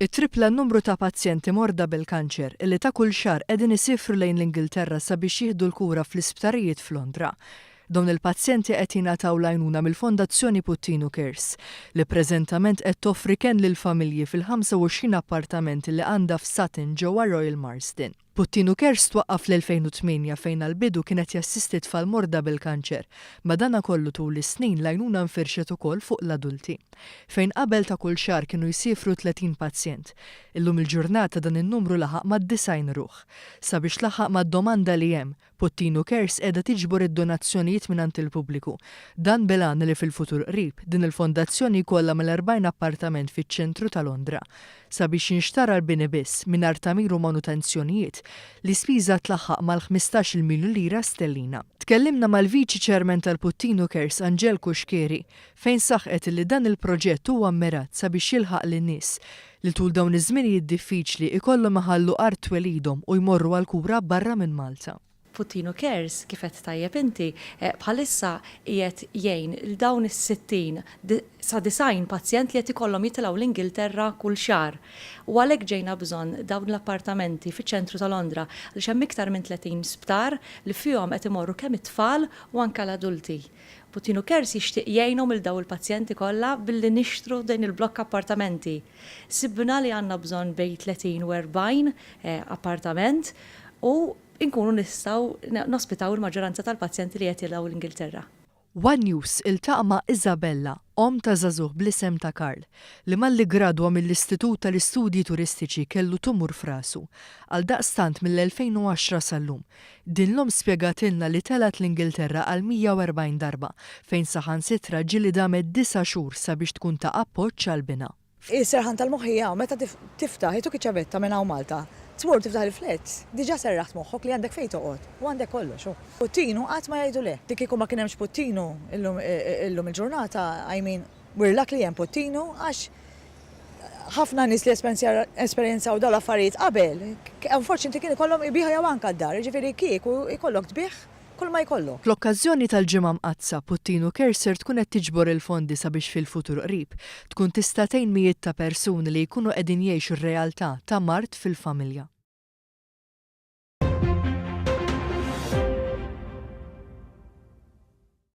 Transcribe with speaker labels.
Speaker 1: It-tripla n-numru ta' pazjenti morda bil-kanċer illi ta' kull xahar qegħdin isifru lejn l-Ingilterra sabiex jieħdu l-kura fl-isptarijiet f'Londra. Dawn il-pazjenti qed jingħataw l-għajnuna mill-Fondazzjoni Puttino Cares li preżentament qed toffri kemm lill-familji fil-25 appartament li għandha f'Sutton ġewwa Royal Marsden. Puttino Cares twaqqaf l-2008 fejn għal-bidu kienet jassisti tfal morda bil-kanċer, madana kollu tul is-snin l-għajnuna nfirxet ukoll fuq l-adulti. Fejn qabel ta' kull xahar kienu jsifru 30 pazjent. Illum il-ġurnata dan in-numru laħaq mad-90 ruħ. Sabiex laħaq mad-domanda li hemm, Puttino Cares qiegħda tiġbor id-donazzjonijiet mingħand il-pubbliku. Dan bilan li fil-futur qrib din il-fondazzjoni jkollha mill-40 appartament fiċ-ċentru ta' Londra. Sabiex jinxtara l-bini biss mingħajr tagħmir u manutenzjonijiet li spiża tlaħħaq mal-15 miljun lira sterlina. Tkellimna mal-Viċi Chairman tal-Puttino Cares Angelku Xkeri fejn saħqet li dan il-proġett huwa mmirat sabiex jilħaq lin-nies li tul dawn iż-żminijiet diffiċli ikollhom iħallu art twelidhom u jmorru għal kura barra minn Malta.
Speaker 2: Puttino Cares, kifet tajjeb inti, bħalissa qiegħed jgħin il-dawn is-60 sa 90 pazjent li qed ikollhom jitilgħu l-Ingilterra kull xahar. U għalhekk ġejna bżonn dawn l-appartamenti fiċ-ċentru ta' Londra għaliex hemm iktar minn 30 sptar li fihom qed imorru kemm it-tfal u anke l-adulti. Puttino Cares jixtieq jgħinhom il daw il-pazjenti kollha billi nixtru din il-blokk appartamenti. Sibna li għandna bżonn bejn 30 u 40 appartament u inkunu nistgħu nospitaw il-maġġoranza tal-pazjenti li qed jilgħu l-Ingilterra.
Speaker 1: One News iltaqa' ma' Isabella, om ta' żagħżugħ bl-isem ta' Karl, li malli gradwa mill-Istitut tal-Istudji Turistiċi kellu tumur f'rasu. Għaldaqstant mill-2010 sal-lum, din l-om spjegatilna li telat l-Ingilterra għal 140 darba fejn saħansitra ġieli damet 9 xhur sabiex tkun ta' appoġġ għall-bina.
Speaker 3: Is-serħan tal-moħħija meta tiftaħ jitu ċavetta minn hawn Malta. Tmur tiftaħ il-flett, diġà serraħt moħħok li għandek fejn toqgħod u għandek kollox. Puttino qatt ma jgħidu le. Dik kieku ma kien hemmx Puttino illum il-ġurnata, I mean, wirlak li hemm Puttino għax ħafna nies li esperjenzaw dawn l-affarijiet qabel. Unfortunately kien ikollhom ibiħa jew anke d-dar, ġifieri kieku ikollok tbieħ kull ma jkollu.
Speaker 1: Fl-okkażjoni tal-ġimgħa mqazza Puttino Cares tkun qed tiġbor il-fondi sabiex fil-futur qrib tkun tista' tgħin mijiet ta' persuni li jkunu qegħdin jgħixu r-realtà ta' mart fil-familja.